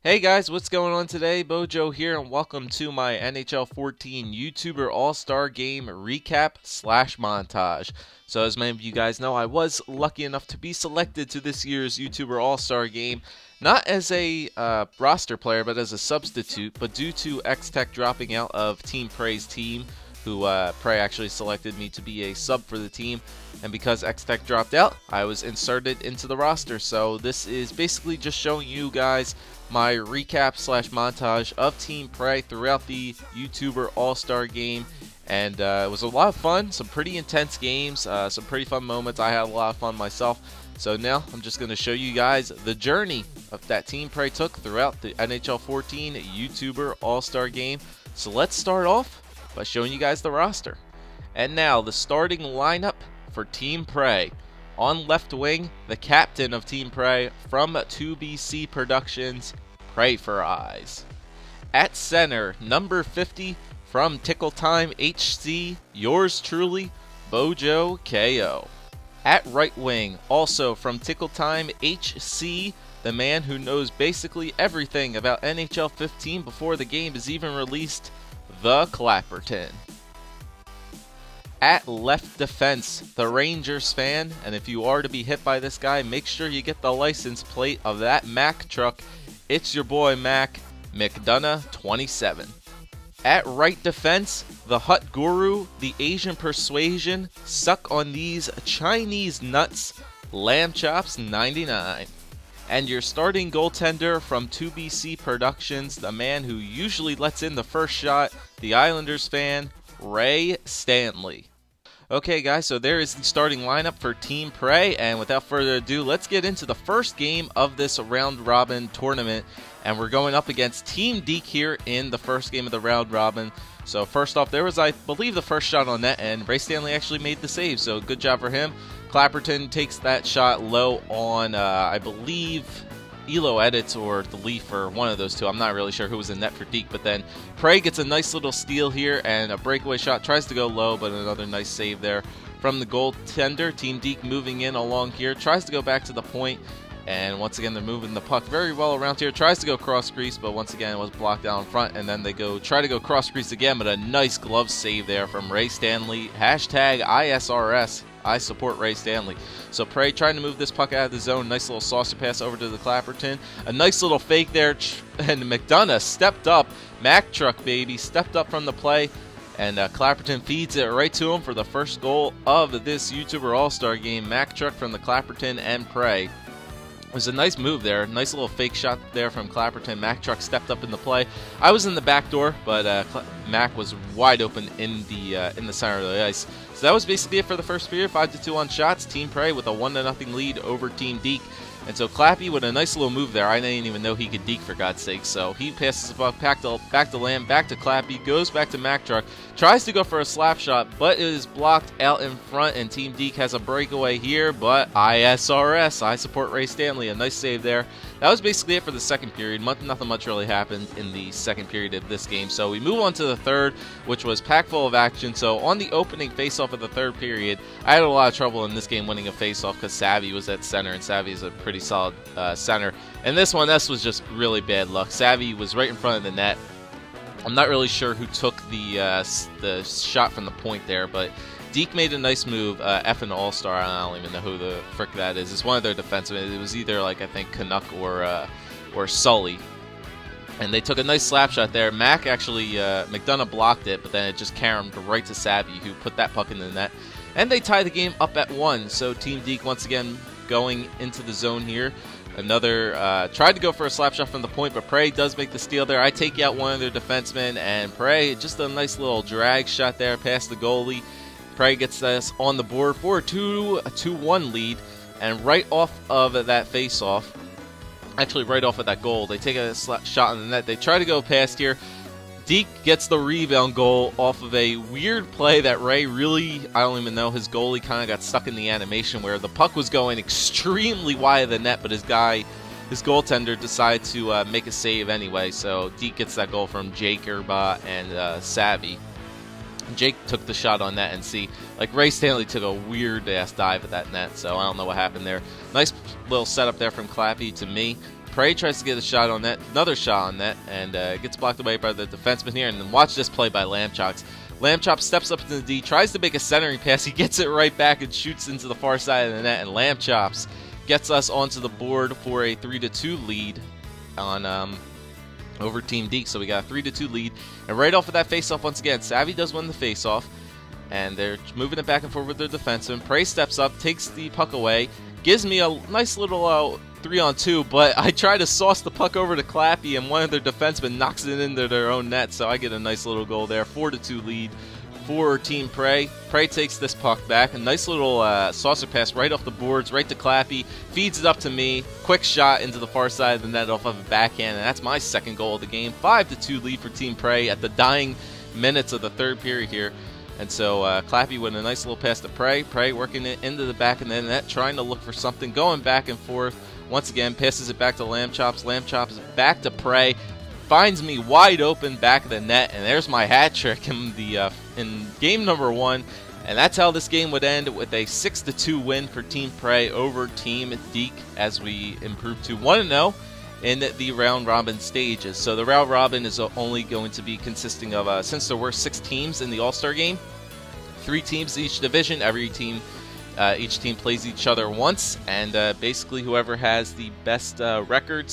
Hey guys, what's going on today? Bojo here, and welcome to my NHL 14 YouTuber All-Star Game recap / montage. So as many of you guys know, I was lucky enough to be selected to this year's YouTuber All-Star Game, not as a roster player, but as a substitute. But due to X-Tech dropping out of TeamPrey's team, who Prey actually selected me to be a sub for the team, and because X-Tech dropped out, I was inserted into the roster. So this is basically just showing you guys my recap / montage of TeamPrey throughout the YouTuber All-Star Game. And it was a lot of fun, some pretty intense games, some pretty fun moments. I had a lot of fun myself. So now I'm just going to show you guys the journey of that TeamPrey took throughout the NHL 14 YouTuber All-Star Game. So let's start off by showing you guys the roster. And now the starting lineup for TeamPrey. On left wing, the captain of TeamPrey from 2BC Productions, Pray for Eyes. At center, number 50 from Tickle Time HC, yours truly, Bojo KO. At right wing, also from Tickle Time HC, the man who knows basically everything about NHL 15 before the game is even released, the Clapperton. At left defense, the Rangers fan, and if you are to be hit by this guy, make sure you get the license plate of that Mack truck. It's your boy Mac McDonough 27. At right defense, the Hut Guru, the Asian Persuasion, suck on these Chinese nuts, Lamb Chops 99. And your starting goaltender from 2BC Productions, the man who usually lets in the first shot, the Islanders fan, Ray Stanley. Okay guys, so there is the starting lineup for TeamPrey, and without further ado, let's get into the first game of this round robin tournament. And we're going up against Team Deke here in the first game of the round robin. So first off, there was, I believe, the first shot on net, and Ray Stanley actually made the save, so good job for him. Clapperton takes that shot low on, I believe, Elo Edits or the Leaf, or one of those two. I'm not really sure who was in net for Deke, but then Prey gets a nice little steal here and a breakaway shot, tries to go low, but another nice save there from the goaltender. Team Deke moving in along here, tries to go back to the point, and once again they're moving the puck very well around here, tries to go cross crease, but once again it was blocked down in front, and then they try to go cross crease again, but a nice glove save there from Ray Stanley. Hashtag ISRS. I support Ray Stanley. So Prey trying to move this puck out of the zone. Nice little saucer pass over to the Clapperton. A nice little fake there, and McDonough stepped up. Mack truck, baby, stepped up from the play, and Clapperton feeds it right to him for the first goal of this YouTuber All-Star Game. Mack truck from the Clapperton and Prey. It was a nice move there. Nice little fake shot there from Clapperton. Mack truck stepped up in the play. I was in the back door, but Mack was wide open in the center of the ice. So that was basically it for the first period. 5-2 on shots. TeamPrey with a 1-0 lead over Team Deke. And so Clappy with a nice little move there. I didn't even know he could deke, for God's sake. So he passes the puck back to Lamb, back to Clappy, goes back to Mack truck, tries to go for a slap shot, but it is blocked out in front, and Team Deke has a breakaway here, but ISRS, I support Ray Stanley. A nice save there. That was basically it for the second period. Nothing much really happened in the second period of this game. So we move on to the third, which was packed full of action. So on the opening faceoff of the third period, I had a lot of trouble in this game winning a faceoff because Savvy was at center, and Savvy is a pretty solid center. And this was just really bad luck. Savvy was right in front of the net. I'm not really sure who took the shot from the point there, but Deke made a nice move. Effing All-Star, I don't even know who the frick that is. It's one of their defensemen. It was either, like, I think Canuck or Sully. And they took a nice slap shot there. Mack actually, McDonough blocked it, but then it just caromed right to Savvy, who put that puck in the net. And they tie the game up at 1. So Team Deke once again going into the zone here. Another tried to go for a slap shot from the point, but Prey does make the steal there. I take out one of their defensemen, and Prey just a nice little drag shot there past the goalie. Prey gets us on the board for a 2-1 lead, and right off of that face-off, actually right off of that goal, they take a shot in the net. They try to go past here. Deke gets the rebound goal off of a weird play that Ray really, I don't even know, his goalie kind of got stuck in the animation where the puck was going extremely wide of the net, but his goaltender decided to make a save anyway. So Deke gets that goal from Jake Erba and Savvy. Jake took the shot on that, and see, like, Ray Stanley took a weird-ass dive at that net, so I don't know what happened there. Nice little setup there from Clappy to me. Prey tries to get a shot on net, another shot on net, and gets blocked away by the defenseman here. And then watch this play by Lamchops. Lamchop steps up into the D, tries to make a centering pass. He gets it right back and shoots into the far side of the net. And Lamchops gets us onto the board for a 3-2 lead on over Team Deke. So we got a 3-2 lead. And right off of that faceoff, once again, Savvy does win the faceoff. And they're moving it back and forth with their defenseman. Prey steps up, takes the puck away, gives me a nice little 3-on-2, but I try to sauce the puck over to Clappy, and one of their defensemen knocks it into their own net, so I get a nice little goal there. 4-2 lead for Team Prey. Prey takes this puck back. A nice little saucer pass right off the boards, right to Clappy. Feeds it up to me. Quick shot into the far side of the net off of a backhand, and that's my second goal of the game. 5-2 lead for Team Prey at the dying minutes of the third period here. And so Clappy with a nice little pass to Prey. Prey working it into the back of the net, trying to look for something, going back and forth. Once again, passes it back to Lamchops. Lamchops back to Prey. Finds me wide open back of the net, and there's my hat trick in game number 1. And that's how this game would end, with a 6-2 win for Team Prey over Team Deke as we improve to 1-0 in the round robin stages. So the round robin is only going to be consisting of, since there were 6 teams in the All-Star game, 3 teams each division. Each team plays each other once, and basically whoever has the best record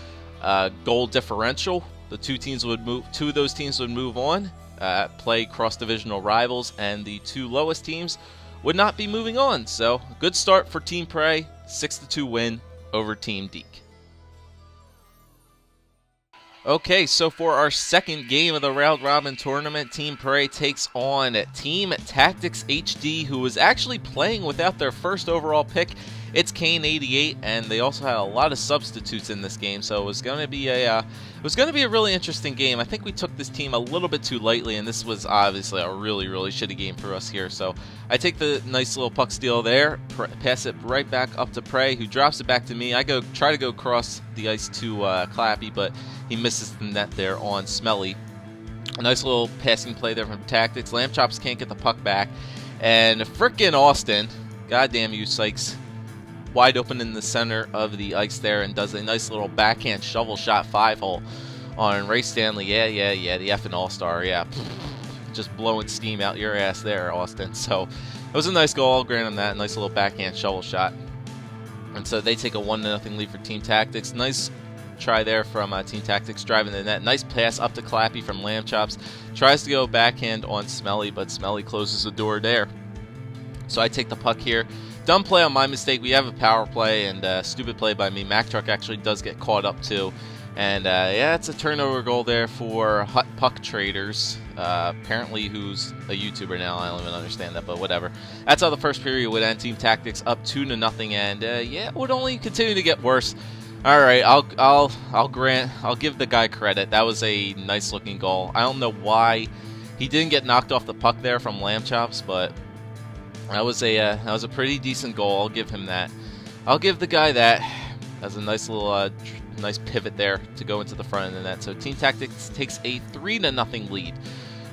/ goal differential, the two of those teams would move on, play cross-divisional rivals, and the 2 lowest teams would not be moving on. So good start for Team Prey, 6-2 win over Team Deke. Okay, so for our second game of the round robin tournament, Team Prey takes on Team Tactics HD, who was actually playing without their first overall pick. It's Kane88, and they also had a lot of substitutes in this game, so it was going to be a really interesting game. I think we took this team a little bit too lightly, and this was obviously a really shitty game for us here. So I take the nice little puck steal there, pass it right back up to Prey, who drops it back to me. I try to go across the ice to Clappy, but he misses the net there on Smelly. A nice little passing play there from Tactics. Lamchops can't get the puck back, and frickin' Austin, goddamn you, Sykes, wide open in the center of the ice there, and does a nice little backhand shovel shot 5-hole on Ray Stanley. Yeah, the effing All-Star, yeah. Just blowing steam out your ass there, Austin. So it was a nice goal, I'll grant him that. Nice little backhand shovel shot. And so they take a 1-0 lead for Team Tactics. Nice try there from Team Tactics driving the net. Nice pass up to Clappy from Lamchops. Tries to go backhand on Smelly, but Smelly closes the door there. So I take the puck here. Dumb play on my mistake. We have a power play, and stupid play by me. Mac Truck actually does get caught up too. And yeah, it's a turnover goal there for Hut Puck Traders. Apparently who's a YouTuber now. I don't even understand that, but whatever. That's how the first period would end. Team Tactics up 2-0, and yeah, it would only continue to get worse. All right, I'll give the guy credit. That was a nice looking goal. I don't know why he didn't get knocked off the puck there from Lamchops, but that was a pretty decent goal. I'll give him that. I'll give the guy that. That's a nice little nice pivot there to go into the front of the net. So Team Tactics takes a 3-0 lead.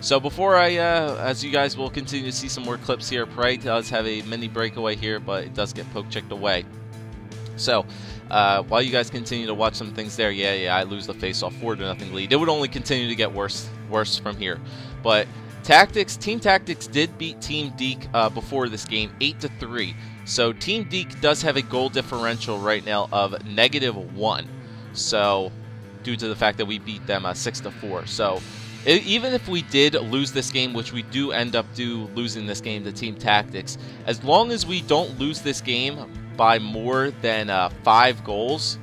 So before as you guys will continue to see some more clips here, Prey does have a mini breakaway here, but it does get poke-checked away. So while you guys continue to watch some things there, yeah, I lose the face-off, 4-0 lead. It would only continue to get worse from here. But Team Tactics did beat Team Deke before this game, 8-3. So Team Deke does have a goal differential right now of -1. So due to the fact that we beat them 6-4. So even if we did lose this game, which we do end up losing this game to Team Tactics, as long as we don't lose this game by more than 5 goals,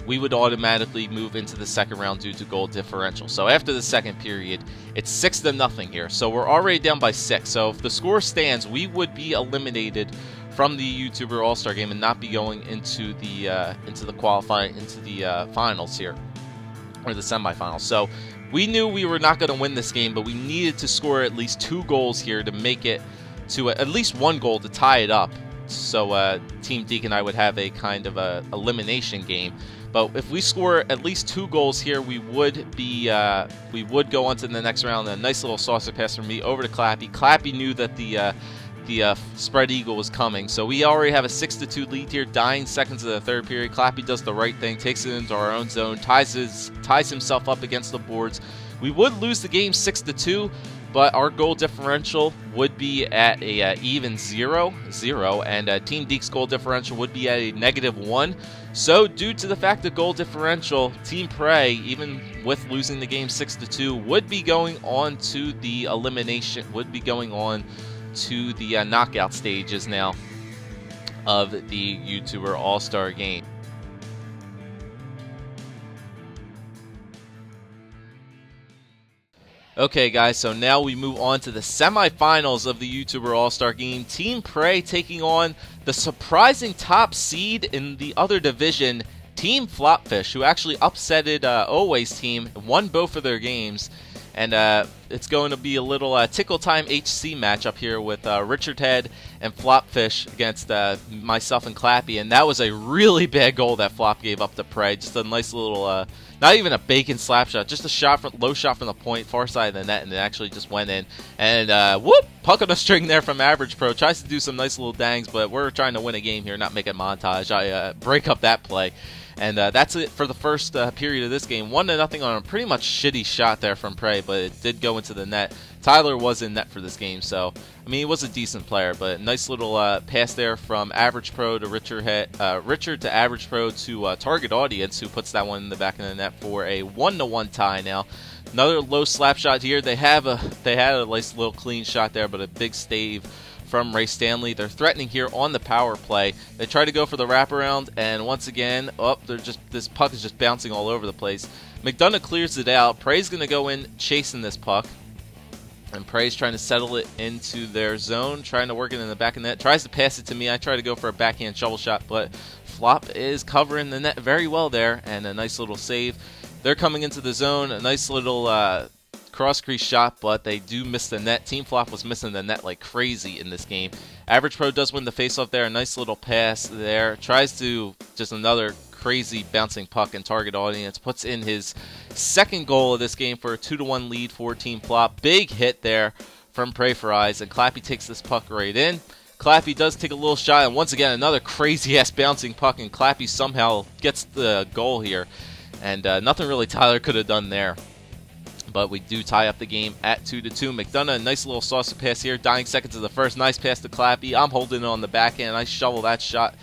we would automatically move into the second round due to goal differential. So after the second period, it's 6-0 here. So we're already down by 6. So if the score stands, we would be eliminated from the YouTuber All-Star game and not be going into the finals here, or the semifinals. So we knew we were not going to win this game, but we needed to score at least 2 goals here to make it to at least 1 goal to tie it up. So Team Deke and I would have a kind of a elimination game. But if we score at least 2 goals here, we would go on to the next round. A nice little saucer pass from me over to Clappy. Clappy knew that the spread eagle was coming. So we already have a 6-2 lead here, dying seconds of the third period. Clappy does the right thing, takes it into our own zone, ties himself up against the boards. We would lose the game 6-2, but our goal differential would be at a even 0-0, and Team Deke's goal differential would be at a -1. So due to the fact of goal differential, TeamPrey, even with losing the game 6-2, would be going on to the elimination, would be going on to the knockout stages now of the YouTuber All-Star game. Okay guys, so now we move on to the semifinals of the YouTuber All-Star game. TeamPrey taking on the surprising top seed in the other division, Team Flopfish, who actually upsetted Always Team, won both of their games. And it's going to be a little Tickle Time HC match up here with Richard Head and Flopfish against myself and Clappy. And that was a really bad goal that Flop gave up to Prey. Just a nice little, not even a bacon slap shot, just a shot from, low shot from the point, far side of the net, and it actually just went in. And whoop, puck on a string there from Average Pro. Tries to do some nice little dangs, but we're trying to win a game here, not make a montage. I break up that play. And that's it for the first period of this game. 1-0 on a pretty much shitty shot there from Prey, but it did go into the net. Tyler was in net for this game, so I mean he was a decent player, but nice little pass there from Average Pro to Richard to Average Pro to Target Audience, who puts that one in the back of the net for a 1-1 tie now. Another low slap shot here. They had a nice little clean shot there, but a big stave from Ray Stanley. They're threatening here on the power play. They try to go for the wraparound, and once again, this puck is just bouncing all over the place. McDonough clears it out. Prey's going to go in chasing this puck, and Prey's trying to settle it into their zone, trying to work it in the back of the net. Tries to pass it to me. I try to go for a backhand shovel shot, but Flop is covering the net very well there, and a nice little save. They're coming into the zone. A nice little cross crease shot, but they do miss the net. Team Flop was missing the net like crazy in this game. Average Pro does win the faceoff there. A nice little pass there. Tries to just another crazy bouncing puck, and Target Audience puts in his second goal of this game for a 2-1 lead for Team Flop. Big hit there from Pray for Eyes, and Clappy takes this puck right in. Clappy does take a little shot, and once again another crazy ass bouncing puck, and Clappy somehow gets the goal here, and nothing really Tyler could have done there. But we do tie up the game at 2-2. McDonough, a nice little saucer pass here. Dying seconds of the first. Nice pass to Clappy. I'm holding it on the backhand. I shovel that shot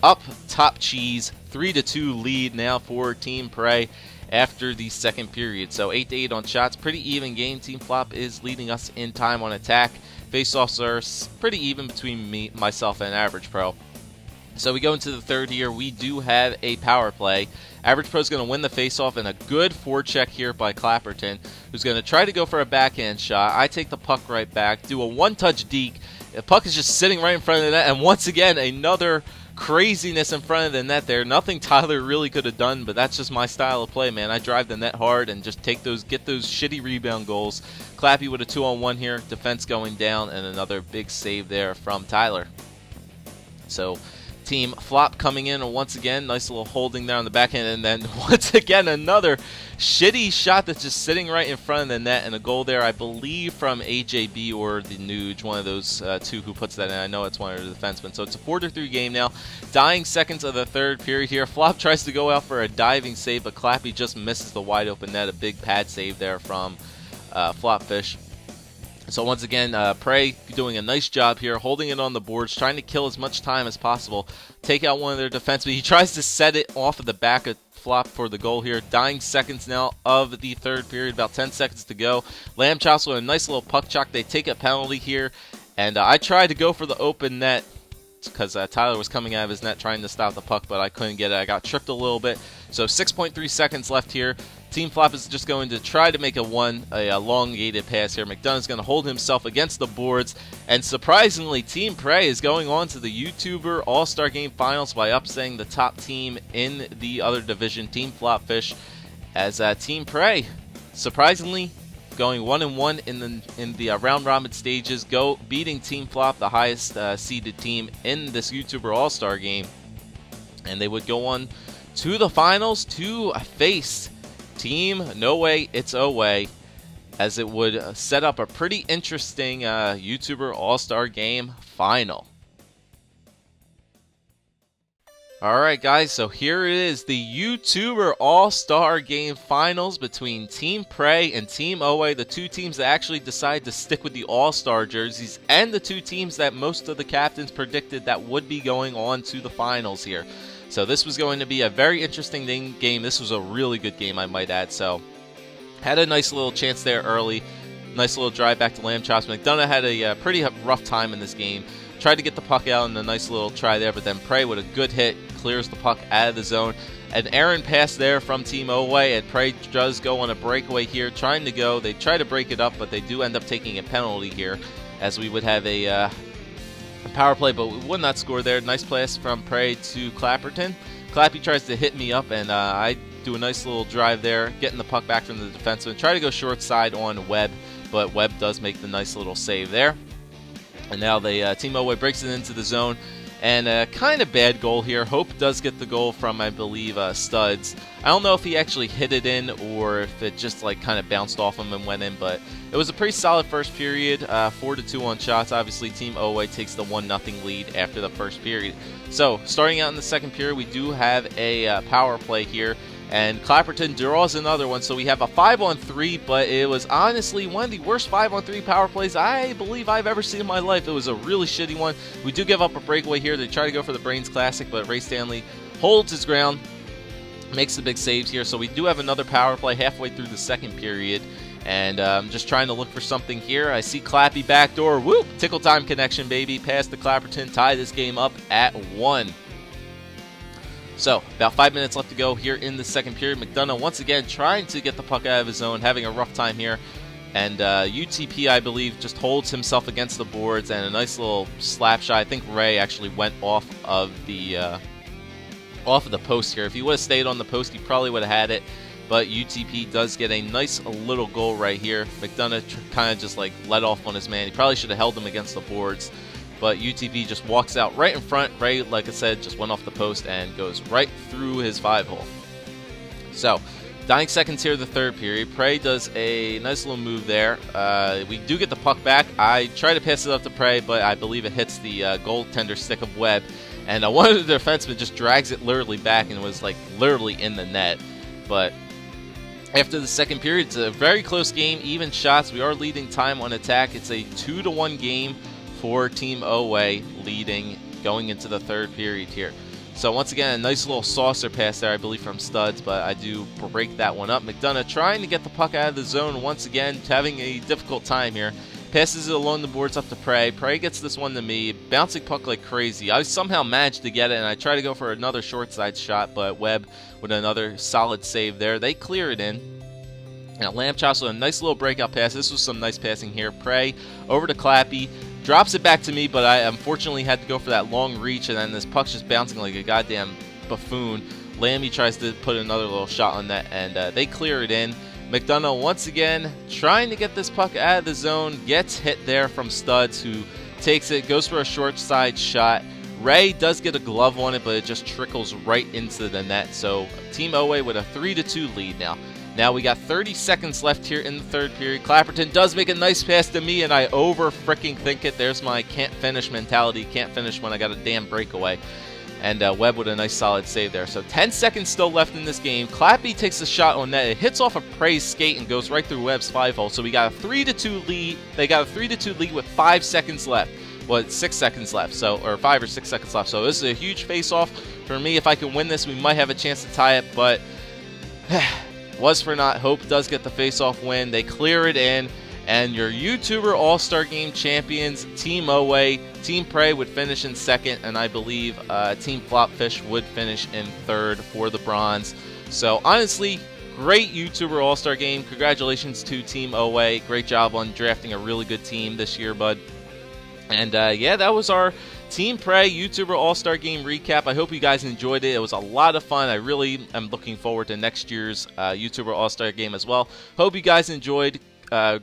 up top cheese. 3-2 lead now for TeamPrey after the second period. So 8-8 on shots. Pretty even game. Team Flop is leading us in time on attack. Face-offs are pretty even between myself, and Average Pro. So we go into the third here. We do have a power play. Average Pro is going to win the faceoff, and a good forecheck here by Clapperton, who's going to try to go for a backhand shot. I take the puck right back, do a one-touch deke. The puck is just sitting right in front of the net, and once again, another craziness in front of the net there. Nothing Tyler really could have done, but that's just my style of play, man. I drive the net hard and just get those shitty rebound goals. Clappy with a 2-on-1 here, defense going down, and another big save there from Tyler. So Team Flop coming in, and once again, nice little holding there on the backhand, and then once again another shitty shot that's just sitting right in front of the net, and a goal there, I believe, from AJB or the Nuge, one of those two who puts that in. I know it's one of the defensemen. So it's a 4-3 game now. Dying seconds of the third period here. Flop tries to go out for a diving save, but Clappy just misses the wide open net. A big pad save there from Flopfish. So once again, Prey doing a nice job here, holding it on the boards, trying to kill as much time as possible, take out one of their defensemen. He tries to set it off of the back of Flop for the goal here. Dying seconds now of the third period, about 10 seconds to go. Lamb chops with a nice little puck chalk. They take a penalty here, and I tried to go for the open net because Tyler was coming out of his net trying to stop the puck, but I couldn't get it. I got tripped a little bit. So 6.3 seconds left here. Team Flop is just going to try to make a elongated pass here. McDonough's going to hold himself against the boards, and surprisingly, TeamPrey is going on to the YouTuber All-Star Game Finals by upsetting the top team in the other division, Team Flopfish, as TeamPrey, surprisingly, going 1-1 in the round robin stages, beating Team Flop, the highest seeded team in this YouTuber All-Star Game, and they would go on to the finals to face Team No Way It's Away as it would set up a pretty interesting YouTuber All-Star Game final. Alright guys, so here it is, the YouTuber All-Star Game Finals between TeamPrey and Team OA, the two teams that actually decided to stick with the All-Star jerseys, and the two teams that most of the captains predicted that would be going on to the finals here. So this was going to be a very interesting game. This was a really good game, I might add. So had a nice little chance there early. Nice little drive back to Lamb Chops. McDonough had a pretty rough time in this game. Tried to get the puck out in a nice little try there, but then Prey with a good hit clears the puck out of the zone. An errant pass there from Team OA, and Prey does go on a breakaway here, trying to go. They try to break it up, but they do end up taking a penalty here, as we would have a power play, but we would not score there. Nice pass from Prey to Clapperton. Clappy tries to hit me up, and I do a nice little drive there, getting the puck back from the defenseman. Try to go short side on Webb, but Webb does make the nice little save there. And now the Team OA breaks it into the zone, and a kind of bad goal here. Hope does get the goal from, I believe, Studs. I don't know if he actually hit it in or if it just like kind of bounced off him and went in, but it was a pretty solid first period, 4-2 on shots. Obviously, Team OA takes the 1-0 lead after the first period. So, starting out in the second period, we do have a power play here, and Clapperton draws another one, so we have a 5-on-3, but it was honestly one of the worst 5-on-3 power plays I believe I've ever seen in my life. It was a really shitty one. We do give up a breakaway here. They try to go for the Brains Classic, but Ray Stanley holds his ground, makes the big saves here. So we do have another power play halfway through the second period, and I'm just trying to look for something here. I see Clappy backdoor. Whoop! Tickle time connection, baby. Pass to Clapperton. Tie this game up at 1. So, about 5 minutes left to go here in the second period. McDonough once again trying to get the puck out of his zone, having a rough time here. And UTP, I believe, just holds himself against the boards, and a nice little slap shot. I think Ray actually went off of the post here. If he would have stayed on the post, he probably would have had it. But UTP does get a nice little goal right here. McDonough kind of just like let off on his man. He probably should have held him against the boards. But UTP just walks out right in front. Ray, like I said, just went off the post and goes right through his 5-hole. So, dying seconds here in the third period. Prey does a nice little move there. We do get the puck back. I try to pass it up to Prey, but I believe it hits the goaltender stick of Webb. And one of the defensemen just drags it literally back and was like literally in the net. But after the second period, it's a very close game, even shots. We are leading time on attack. It's a 2-1 game for Team OA, leading going into the third period here. So once again, a nice little saucer pass there, I believe, from Studs, but I do break that one up. McDonough trying to get the puck out of the zone once again, having a difficult time here. Passes it along the boards up to Prey. Prey gets this one to me, bouncing puck like crazy. I somehow managed to get it, and I try to go for another short side shot, but Webb with another solid save there. They clear it in. Now Lamb Chops with a nice little breakout pass. This was some nice passing here. Prey over to Clappy. Drops it back to me, but I unfortunately had to go for that long reach, and then this puck's just bouncing like a goddamn buffoon. Lammy tries to put another little shot on that, and they clear it in. McDonough once again trying to get this puck out of the zone, gets hit there from Studs, who takes it, goes for a short side shot. Ray does get a glove on it, but it just trickles right into the net. So Team OA with a 3-2 lead now. Now we got 30 seconds left here in the third period. Clapperton does make a nice pass to me, and I over-freaking-think it. There's my can't-finish mentality. Can't finish when I got a damn breakaway. And Webb with a nice solid save there. So 10 seconds still left in this game. Clappy takes a shot on net. It hits off a Prey's skate and goes right through Webb's 5-hole. So we got a 3-2 lead. They got a 3-2 lead with 5 seconds left. Well, 6 seconds left, so, or 5 or 6 seconds left. So this is a huge face-off for me. If I can win this, we might have a chance to tie it, but was for not. Hope does get the face-off win. They clear it in, and your YouTuber All-Star Game champions, Team OA, Team Prey would finish in second, and I believe Team Flopfish would finish in third for the bronze. So honestly, great YouTuber All-Star Game. Congratulations to Team OA. Great job on drafting a really good team this year, bud. And yeah, that was our Team Prey YouTuber All-Star Game recap. I hope you guys enjoyed it. It was a lot of fun. I really am looking forward to next year's YouTuber All-Star Game as well. Hope you guys enjoyed.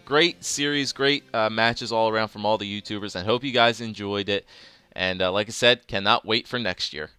Great series, great matches all around from all the YouTubers, and hope you guys enjoyed it. And like I said, cannot wait for next year.